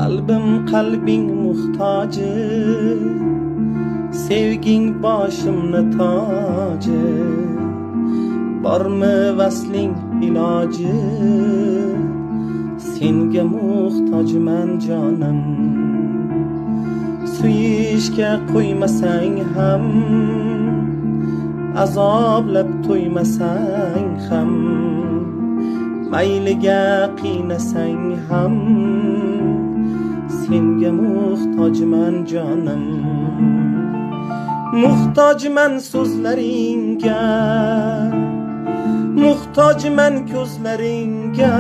Kalbim kalbing muhtacı, sevging başımni tacı. Barmı vasling ilacı, senga muhtacman canım. Suyishga qo'ymasang ham, azoblab to'ymasang ham, mayliga qiynasang ham, senga muhtojman jonim. Muhtojman so'zlaringga, muhtojman ko'zlaringga,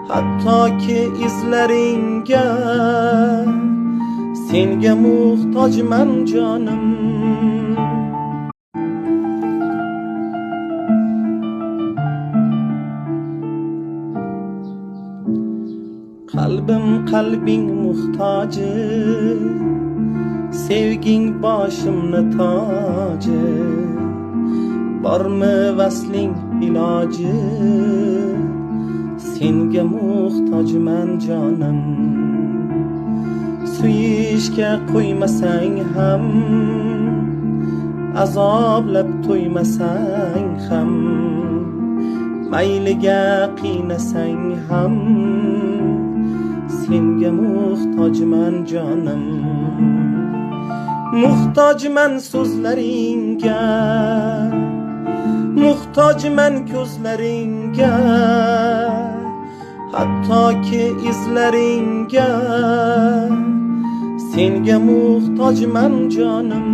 hattoki izlaringga, senga muhtojman jonim. Kalbim kalbing muhtacı, sevging başımni tacı. Barmı vasling ilacı, senga muhtojman jonim. Suyishga qo'ymasang ham, azoblab to'ymasang ham, mayliga qiynasang ham, senga muhtojman jonim. Muhtojman so'zlaringga, muhtojman ko'zlaringga, hattoki izlaringga, senga muhtojman jonim.